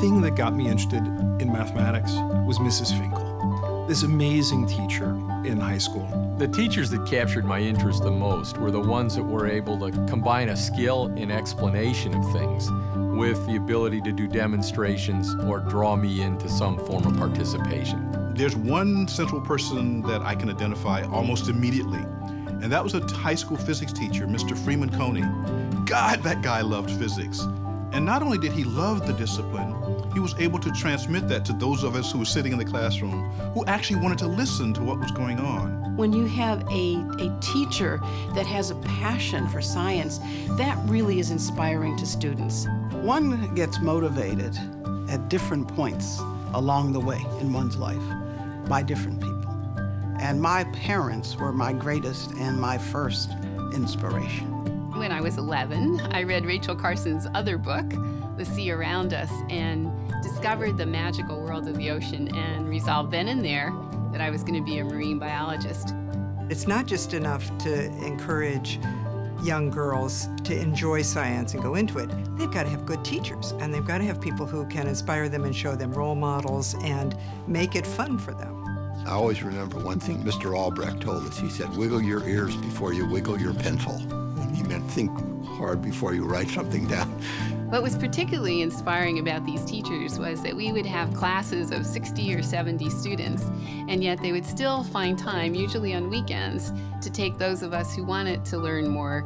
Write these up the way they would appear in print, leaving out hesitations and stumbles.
thing that got me interested in mathematics was Mrs. Finkel, this amazing teacher in high school. The teachers that captured my interest the most were the ones that were able to combine a skill in explanation of things with the ability to do demonstrations or draw me into some form of participation. There's one central person that I can identify almost immediately, and that was a high school physics teacher, Mr. Freeman Coney. God, that guy loved physics. And not only did he love the discipline, he was able to transmit that to those of us who were sitting in the classroom who actually wanted to listen to what was going on. When you have a teacher that has a passion for science, that really is inspiring to students. One gets motivated at different points along the way in one's life by different people. And my parents were my greatest and my first inspiration. When I was 11, I read Rachel Carson's other book, The Sea Around Us, and discovered the magical world of the ocean and resolved then and there that I was going to be a marine biologist. It's not just enough to encourage young girls to enjoy science and go into it. They've got to have good teachers, and they've got to have people who can inspire them and show them role models and make it fun for them. I always remember one thing Mr. Albrecht told us. He said, wiggle your ears before you wiggle your pencil. He meant think hard before you write something down. What was particularly inspiring about these teachers was that we would have classes of 60 or 70 students, and yet they would still find time, usually on weekends, to take those of us who wanted to learn more,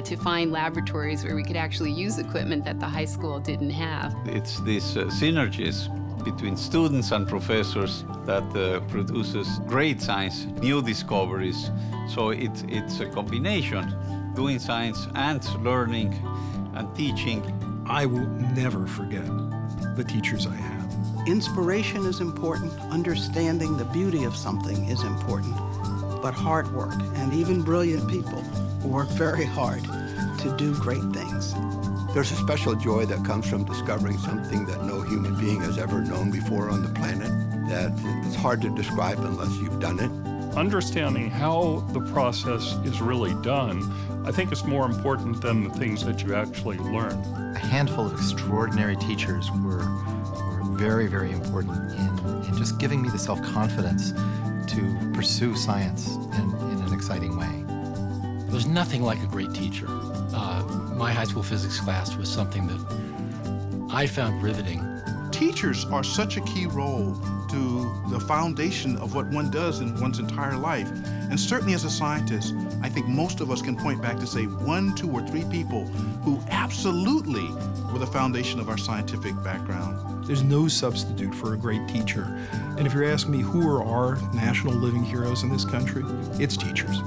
to find laboratories where we could actually use equipment that the high school didn't have. It's these synergies between students and professors that produces great science, new discoveries. So it's a combination, doing science and learning and teaching. I will never forget the teachers I had. Inspiration is important, understanding the beauty of something is important, but hard work, and even brilliant people work very hard to do great things. There's a special joy that comes from discovering something that no human being has ever known before on the planet, that it's hard to describe unless you've done it. Understanding how the process is really done, I think is more important than the things that you actually learn. A handful of extraordinary teachers were very, very important in just giving me the self-confidence to pursue science in an exciting way. There's nothing like a great teacher. My high school physics class was something that I found riveting. Teachers are such a key role to the foundation of what one does in one's entire life. And certainly as a scientist, I think most of us can point back to say 1, 2, or 3 people who absolutely were the foundation of our scientific background. There's no substitute for a great teacher. And if you're asking me who are our national living heroes in this country, it's teachers.